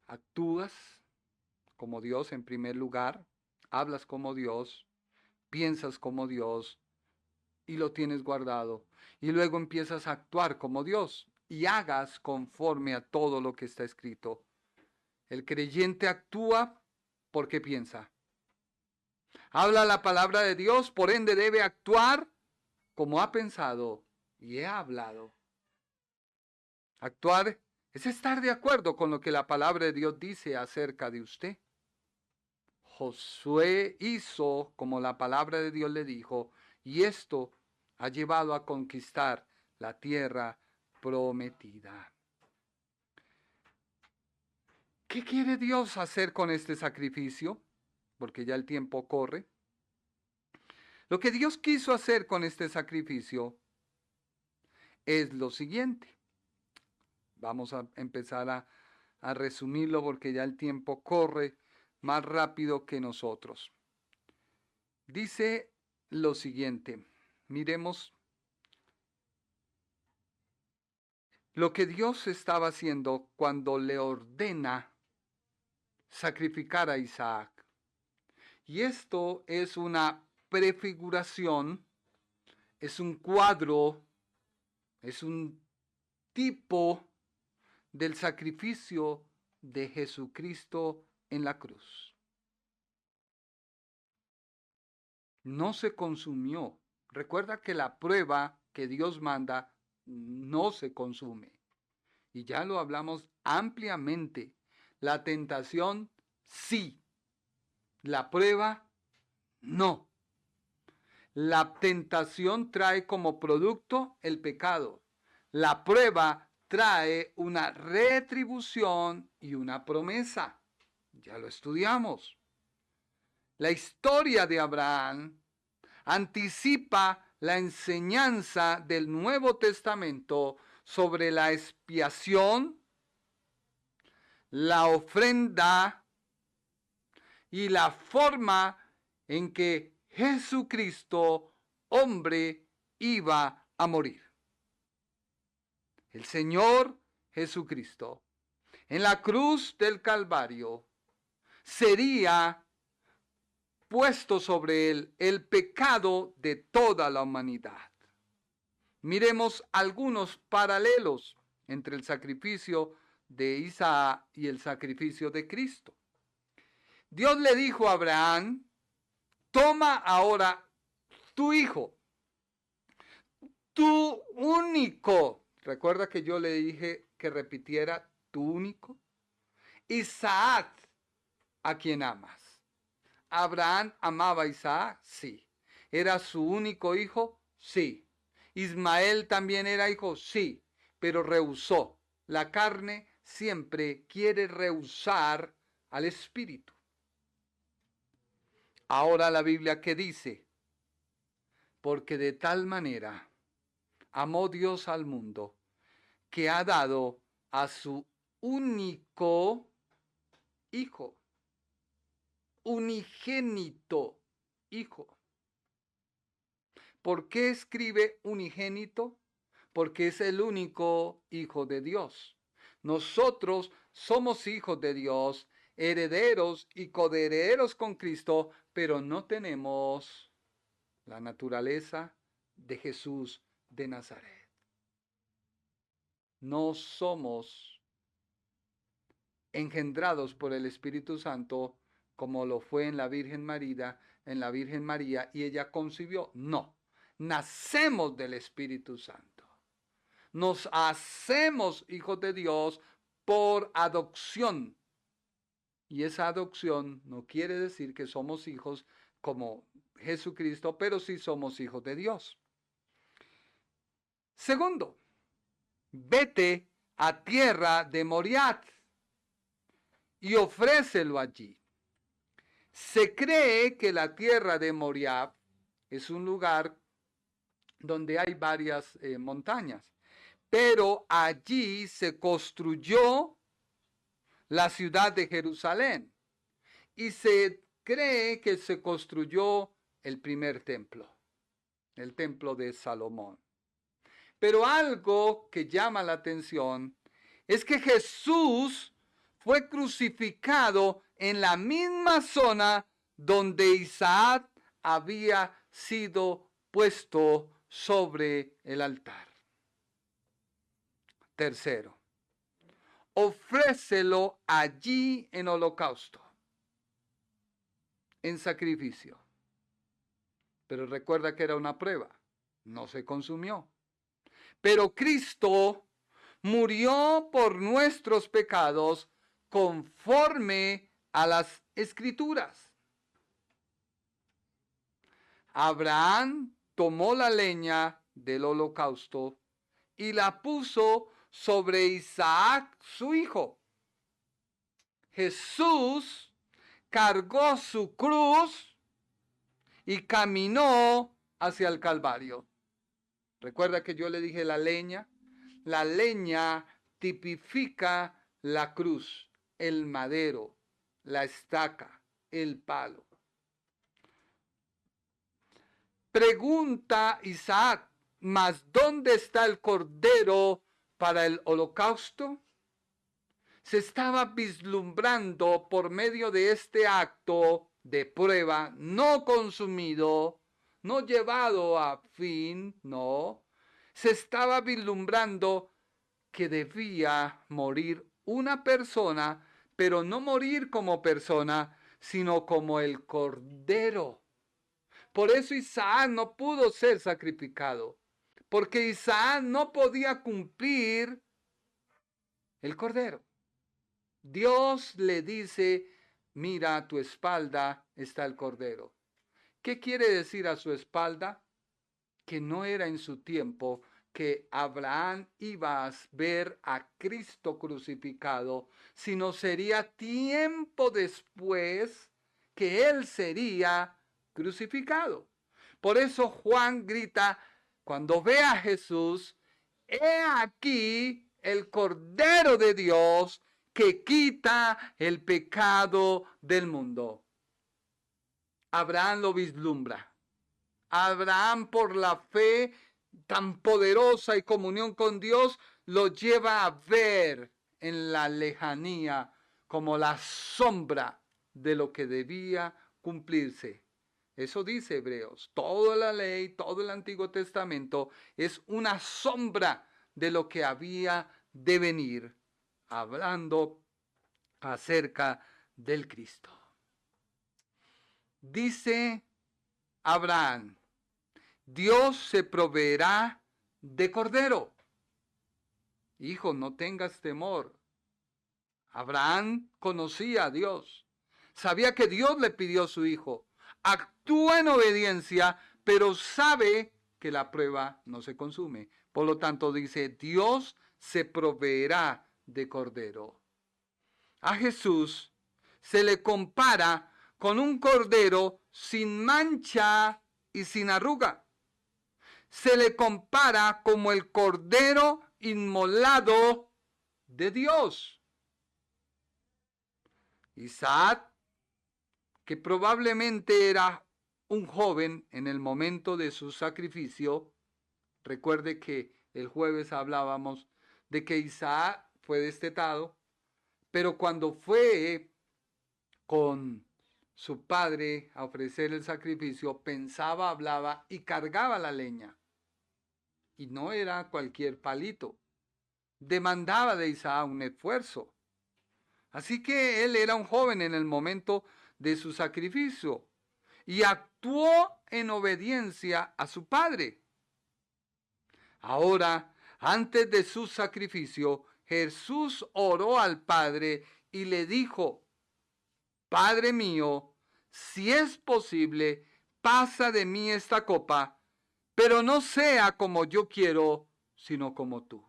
actúas como Dios en primer lugar, hablas como Dios, piensas como Dios y lo tienes guardado. Y luego empiezas a actuar como Dios y hagas conforme a todo lo que está escrito. El creyente actúa porque piensa. Habla la palabra de Dios, por ende debe actuar como ha pensado y ha hablado. Actuar es estar de acuerdo con lo que la palabra de Dios dice acerca de usted. Josué hizo como la palabra de Dios le dijo, y esto ha llevado a conquistar la tierra prometida. ¿Qué quiere Dios hacer con este sacrificio? Porque ya el tiempo corre. Lo que Dios quiso hacer con este sacrificio es lo siguiente. Vamos a empezar a resumirlo porque ya el tiempo corre más rápido que nosotros. Dice lo siguiente, miremos lo que Dios estaba haciendo cuando le ordena sacrificar a Isaac. Y esto es una prefiguración, es un cuadro, es un tipo del sacrificio de Jesucristo en la cruz. No se consumió. Recuerda que la prueba que Dios manda no se consume. Y ya lo hablamos ampliamente. La tentación, sí. La prueba, no. La tentación trae como producto el pecado. La prueba trae una retribución y una promesa. Ya lo estudiamos. La historia de Abraham anticipa la enseñanza del Nuevo Testamento sobre la expiación, la ofrenda y la forma en que Jesucristo, hombre, iba a morir. El Señor Jesucristo, en la cruz del Calvario, sería puesto sobre él el pecado de toda la humanidad. Miremos algunos paralelos entre el sacrificio de Isaac y el sacrificio de Cristo. Dios le dijo a Abraham, toma ahora tu hijo, tu único. Recuerda que yo le dije que repitiera tu único. Isaac, a quien amas. ¿Abraham amaba a Isaac? Sí. ¿Era su único hijo? Sí. Ismael también era hijo, sí, pero rehusó. La carne siempre quiere rehusar al espíritu. Ahora la Biblia, ¿qué dice? Porque de tal manera amó Dios al mundo, que ha dado a su único hijo, unigénito hijo. ¿Por qué escribe unigénito? Porque es el único hijo de Dios. Nosotros somos hijos de Dios, herederos y coherederos con Cristo, pero no tenemos la naturaleza de Jesús de Nazaret. No somos engendrados por el Espíritu Santo como lo fue en la Virgen María, y ella concibió. No, nacemos del Espíritu Santo. Nos hacemos hijos de Dios por adopción. Y esa adopción no quiere decir que somos hijos como Jesucristo, pero sí somos hijos de Dios. Segundo, vete a tierra de Moriah y ofrécelo allí. Se cree que la tierra de Moriah es un lugar donde hay varias montañas, pero allí se construyó la ciudad de Jerusalén y se cree que se construyó el primer templo, el templo de Salomón. Pero algo que llama la atención es que Jesús fue crucificado en la misma zona donde Isaac había sido puesto sobre el altar. Tercero, ofrécelo allí en holocausto, en sacrificio. Pero recuerda que era una prueba, no se consumió. Pero Cristo murió por nuestros pecados conforme a las Escrituras. Abraham tomó la leña del holocausto y la puso sobre Isaac, su hijo. Jesús cargó su cruz y caminó hacia el Calvario. Recuerda que yo le dije la leña. La leña tipifica la cruz, el madero, la estaca, el palo. Pregunta Isaac, ¿mas dónde está el cordero para el holocausto? Se estaba vislumbrando por medio de este acto de prueba, no consumido, no llevado a fin, no. Se estaba vislumbrando que debía morir una persona, pero no morir como persona, sino como el cordero. Por eso Isaac no pudo ser sacrificado, porque Isaac no podía cumplir el cordero. Dios le dice, mira, a tu espalda está el cordero. ¿Qué quiere decir a su espalda? Que no era en su tiempo que Abraham iba a ver a Cristo crucificado, sino sería tiempo después que él sería crucificado. Por eso Juan grita, cuando ve a Jesús, he aquí el Cordero de Dios que quita el pecado del mundo. Abraham lo vislumbra. Abraham, por la fe tan poderosa y comunión con Dios, lo lleva a ver en la lejanía como la sombra de lo que debía cumplirse. Eso dice Hebreos. Toda la ley, todo el Antiguo Testamento es una sombra de lo que había de venir, hablando acerca del Cristo. Dice Abraham, Dios se proveerá de cordero. Hijo, no tengas temor. Abraham conocía a Dios. Sabía que Dios le pidió a su hijo. Actúa en obediencia, pero sabe que la prueba no se consume. Por lo tanto, dice, Dios se proveerá de cordero. A Jesús se le compara con un cordero sin mancha y sin arruga. Se le compara como el cordero inmolado de Dios. Isaac, que probablemente era un joven en el momento de su sacrificio, recuerde que el jueves hablábamos de que Isaac fue destetado, pero cuando fue con su padre a ofrecer el sacrificio, pensaba, hablaba y cargaba la leña. Y no era cualquier palito. Demandaba de Isaac un esfuerzo. Así que él era un joven en el momento de su sacrificio y actuó en obediencia a su padre. Ahora, antes de su sacrificio, Jesús oró al Padre y le dijo: Padre mío, si es posible, pasa de mí esta copa, pero no sea como yo quiero, sino como tú.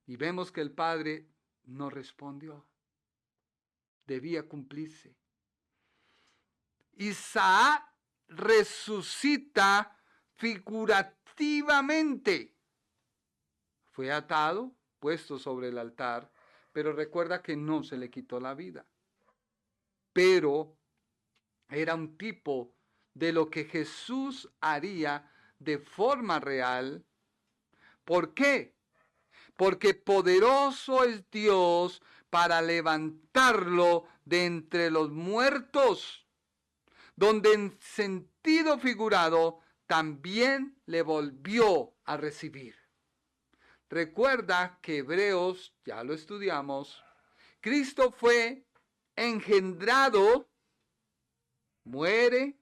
Y vemos que el Padre no respondió. Debía cumplirse. Isaac resucita figurativamente. Fue atado, puesto sobre el altar, pero recuerda que no se le quitó la vida. Pero era un tipo de lo que Jesús haría de forma real. ¿Por qué? Porque poderoso es Dios para levantarlo de entre los muertos, donde en sentido figurado también le volvió a recibir. Recuerda que Hebreos, ya lo estudiamos, Cristo fue engendrado, muere,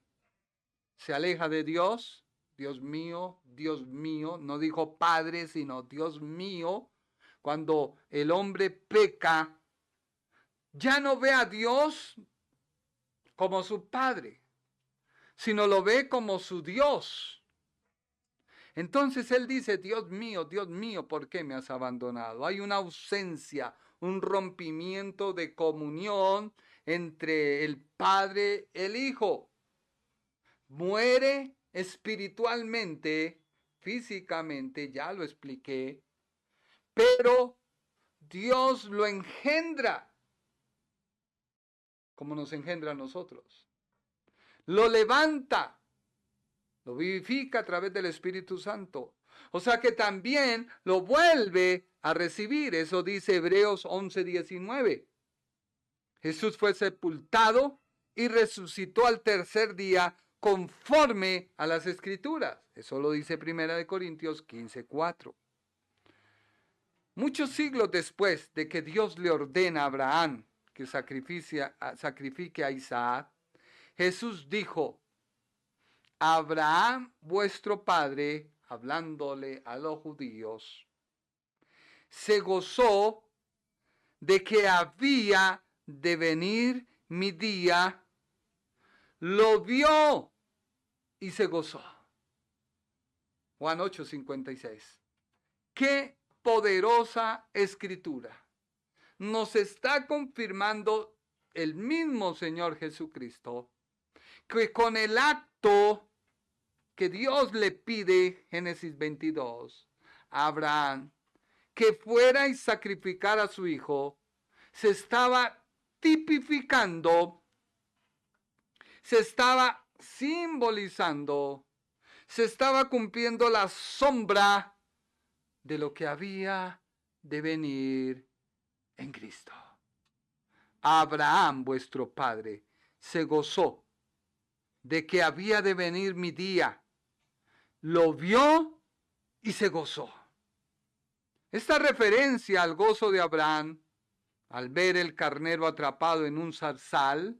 se aleja de Dios, Dios mío, no dijo Padre, sino Dios mío. Cuando el hombre peca, ya no ve a Dios como su Padre, sino lo ve como su Dios. Entonces él dice: Dios mío, ¿por qué me has abandonado? Hay una ausencia, un rompimiento de comunión entre el Padre y el Hijo. Muere espiritualmente, físicamente, ya lo expliqué, pero Dios lo engendra, como nos engendra a nosotros. Lo levanta, lo vivifica a través del Espíritu Santo. O sea que también lo vuelve a recibir. Eso dice Hebreos 11:19. Jesús fue sepultado y resucitó al tercer día conforme a las Escrituras. Eso lo dice 1 Corintios 15:4. Muchos siglos después de que Dios le ordena a Abraham que sacrifique a Isaac, Jesús dijo: Abraham, vuestro padre, hablándole a los judíos, se gozó de que había de venir mi día, lo vio y se gozó. Juan 8:56. ¡Qué poderosa escritura! Nos está confirmando el mismo Señor Jesucristo que con el acto que Dios le pide, Génesis 22, a Abraham, que fuera y sacrificara a su hijo, se estaba tipificando, se estaba simbolizando, se estaba cumpliendo la sombra de lo que había de venir en Cristo. Abraham, vuestro padre, se gozó de que había de venir mi día, lo vio y se gozó. Esta referencia al gozo de Abraham, al ver el carnero atrapado en un zarzal,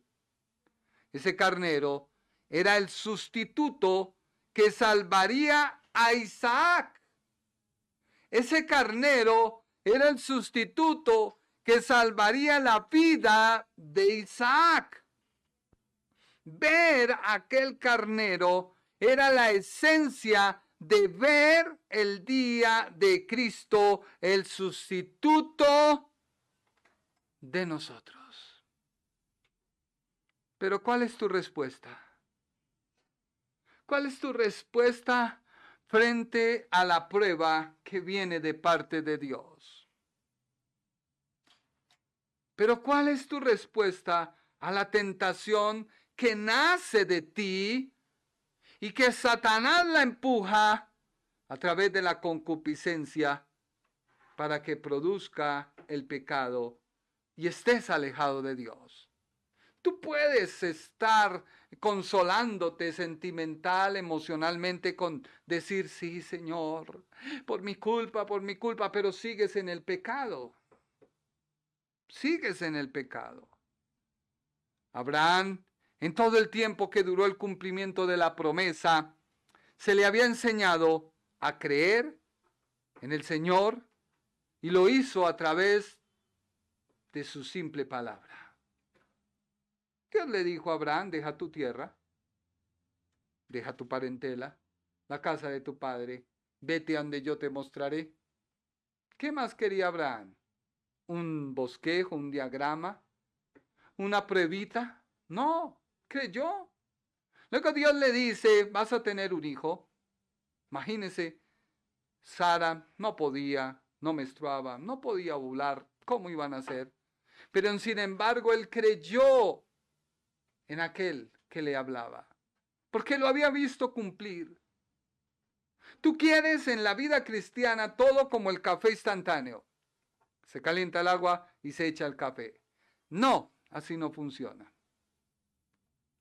ese carnero era el sustituto que salvaría a Isaac. Ese carnero era el sustituto que salvaría la vida de Isaac. Ver aquel carnero era la esencia de ver el día de Cristo, el sustituto de nosotros. Pero ¿cuál es tu respuesta? ¿Cuál es tu respuesta frente a la prueba que viene de parte de Dios? Pero ¿cuál es tu respuesta a la tentación que nace de ti y que Satanás la empuja a través de la concupiscencia para que produzca el pecado y estés alejado de Dios? Tú puedes estar consolándote sentimental, emocionalmente, con decir, sí, Señor, por mi culpa, pero sigues en el pecado. Sigues en el pecado. Abraham, en todo el tiempo que duró el cumplimiento de la promesa, se le había enseñado a creer en el Señor y lo hizo a través de su simple palabra. Dios le dijo a Abraham, deja tu tierra, deja tu parentela, la casa de tu padre, vete a donde yo te mostraré. ¿Qué más quería Abraham? ¿Un bosquejo, un diagrama, una pruebita? No, creyó. Luego Dios le dice, vas a tener un hijo. Imagínese, Sara no podía, no menstruaba, no podía ovular, ¿cómo iban a hacer? Pero sin embargo él creyó en aquel que le hablaba, porque lo había visto cumplir. Tú quieres en la vida cristiana todo como el café instantáneo. Se calienta el agua y se echa el café. No, así no funciona.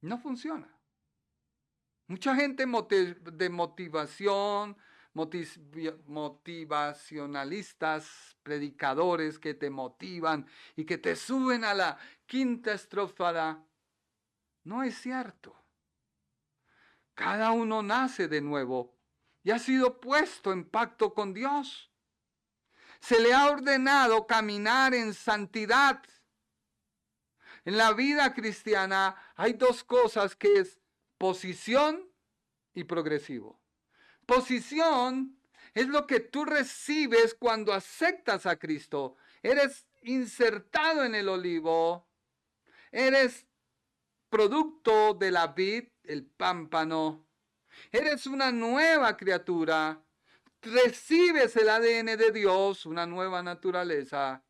No funciona. Mucha gente de motivacionalistas, predicadores que te motivan y que te suben a la quinta estrofa. No es cierto. Cada uno nace de nuevo y ha sido puesto en pacto con Dios. Se le ha ordenado caminar en santidad. En la vida cristiana hay dos cosas que es posición y progresivo. Posición es lo que tú recibes cuando aceptas a Cristo. Eres insertado en el olivo, eres producto de la vid, el pámpano. Eres una nueva criatura. Recibes el ADN de Dios, una nueva naturaleza.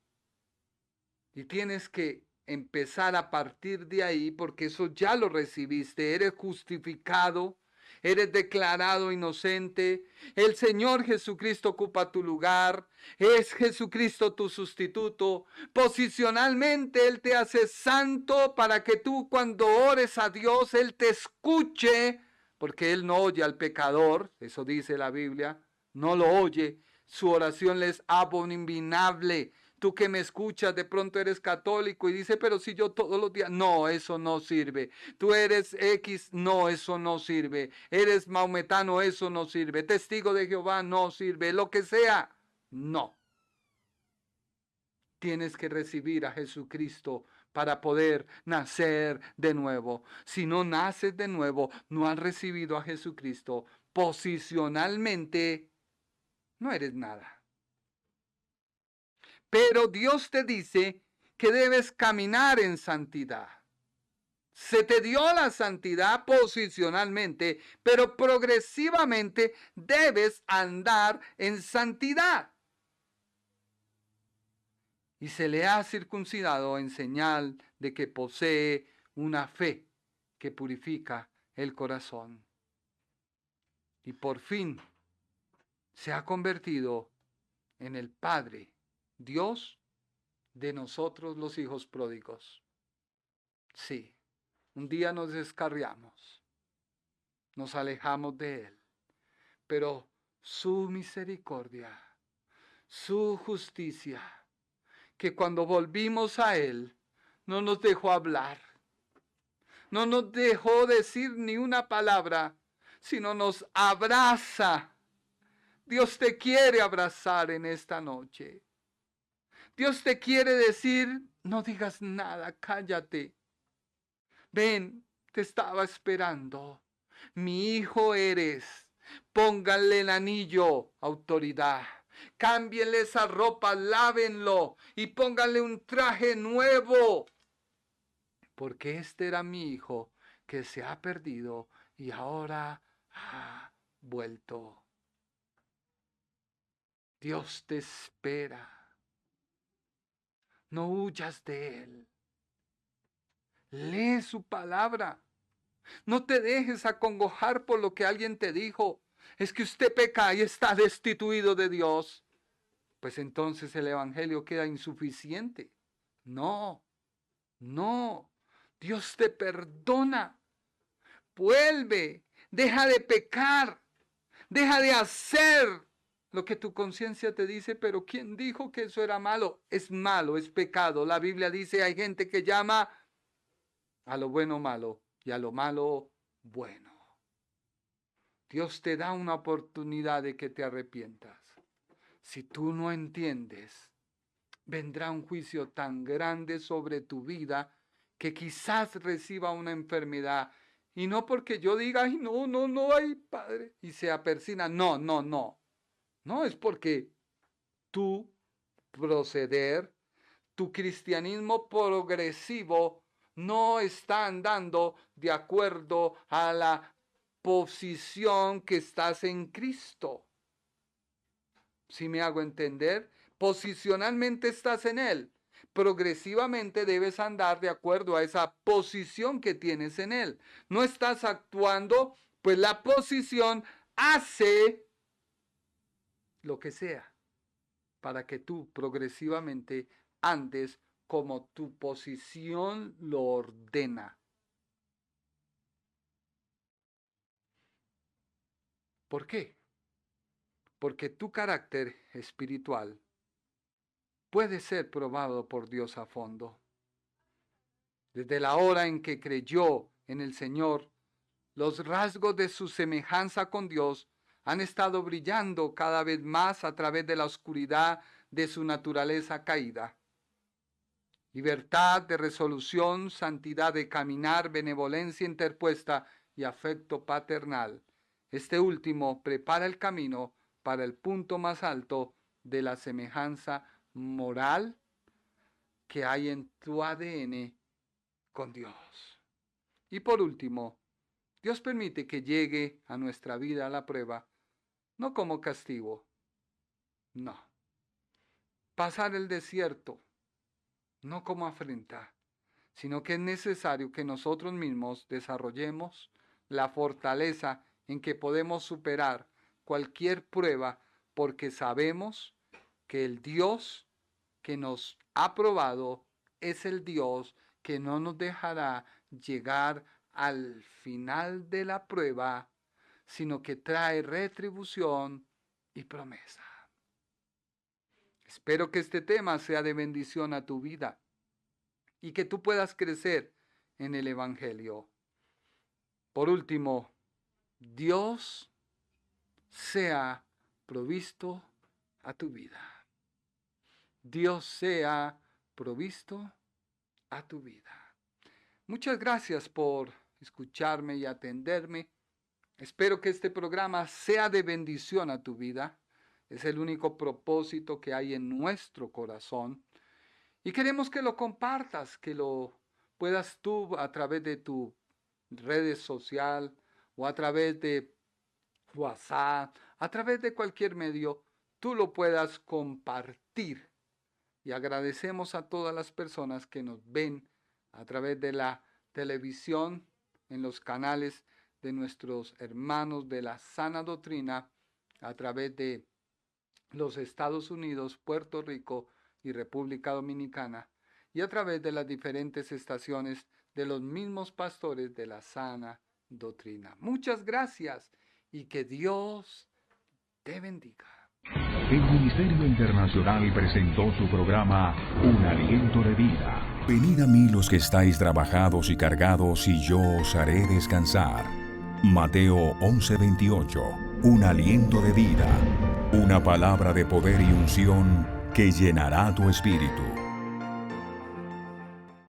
Y tienes que empezar a partir de ahí porque eso ya lo recibiste. Eres justificado. Eres declarado inocente. El Señor Jesucristo ocupa tu lugar. Es Jesucristo tu sustituto. Posicionalmente Él te hace santo para que tú cuando ores a Dios, Él te escuche. Porque Él no oye al pecador. Eso dice la Biblia. No lo oye. Su oración le es abominable. Tú que me escuchas, de pronto eres católico y dices, pero si yo todos los días, no, eso no sirve. Tú eres X, no, eso no sirve. Eres maometano, eso no sirve. Testigo de Jehová, no sirve. Lo que sea, no. Tienes que recibir a Jesucristo para poder nacer de nuevo. Si no naces de nuevo, no has recibido a Jesucristo, posicionalmente no eres nada. Pero Dios te dice que debes caminar en santidad. Se te dio la santidad posicionalmente, pero progresivamente debes andar en santidad. Y se le ha circuncidado en señal de que posee una fe que purifica el corazón. Y por fin se ha convertido en el Padre, Dios de nosotros los hijos pródigos. Sí, un día nos descarriamos, nos alejamos de Él, pero su misericordia, su justicia, que cuando volvimos a Él, no nos dejó hablar, no nos dejó decir ni una palabra, sino nos abraza. Dios te quiere abrazar en esta noche. Dios te quiere decir, no digas nada, cállate. Ven, te estaba esperando. mi hijo eres. Pónganle el anillo, autoridad. Cámbienle esa ropa, lávenlo y pónganle un traje nuevo. Porque este era mi hijo que se ha perdido y ahora ha vuelto. Dios te espera. No huyas de Él. Lee su palabra. No te dejes acongojar por lo que alguien te dijo. Es que usted peca y está destituido de Dios. Pues entonces el evangelio queda insuficiente. No. Dios te perdona. Vuelve. Deja de pecar. Deja de hacer lo que tu conciencia te dice, pero ¿quién dijo que eso era malo? Es malo, es pecado. La Biblia dice, hay gente que llama a lo bueno malo y a lo malo bueno. Dios te da una oportunidad de que te arrepientas. Si tú no entiendes, vendrá un juicio tan grande sobre tu vida que quizás reciba una enfermedad. Y no porque yo diga, ay, no, ay, Padre, y se apersina. No. No, es porque tu proceder, tu cristianismo progresivo no está andando de acuerdo a la posición que estás en Cristo. ¿Sí me hago entender? Posicionalmente estás en Él. Progresivamente debes andar de acuerdo a esa posición que tienes en Él. No estás actuando, pues la posición hace lo que sea para que tú progresivamente andes como tu posición lo ordena. ¿Por qué? Porque tu carácter espiritual puede ser probado por Dios a fondo. Desde la hora en que creyó en el Señor, los rasgos de su semejanza con Dios han estado brillando cada vez más a través de la oscuridad de su naturaleza caída. Libertad de resolución, santidad de caminar, benevolencia interpuesta y afecto paternal. Este último prepara el camino para el punto más alto de la semejanza moral que hay en tu ADN con Dios. Y por último, Dios permite que llegue a nuestra vida la prueba, no como castigo, no. Pasar el desierto, no como afrenta, sino que es necesario que nosotros mismos desarrollemos la fortaleza en que podemos superar cualquier prueba, porque sabemos que el Dios que nos ha probado es el Dios que no nos dejará llegar al final de la prueba, sino que trae retribución y promesa. Espero que este tema sea de bendición a tu vida y que tú puedas crecer en el Evangelio. Por último, Dios sea provisto a tu vida. Dios sea provisto a tu vida. Muchas gracias por escucharme y atenderme. Espero que este programa sea de bendición a tu vida. Es el único propósito que hay en nuestro corazón. Y queremos que lo compartas, que lo puedas tú a través de tu redes social o a través de WhatsApp, a través de cualquier medio, tú lo puedas compartir. Y agradecemos a todas las personas que nos ven a través de la televisión, en los canales de nuestros hermanos de la sana doctrina, a través de los Estados Unidos, Puerto Rico y República Dominicana, y a través de las diferentes estaciones de los mismos pastores de la sana doctrina. Muchas gracias y que Dios te bendiga. El Ministerio Internacional presentó su programa Un Aliento de Vida. Venid a mí los que estáis trabajados y cargados, y yo os haré descansar. Mateo 11:28. Un aliento de vida. Una palabra de poder y unción que llenará tu espíritu.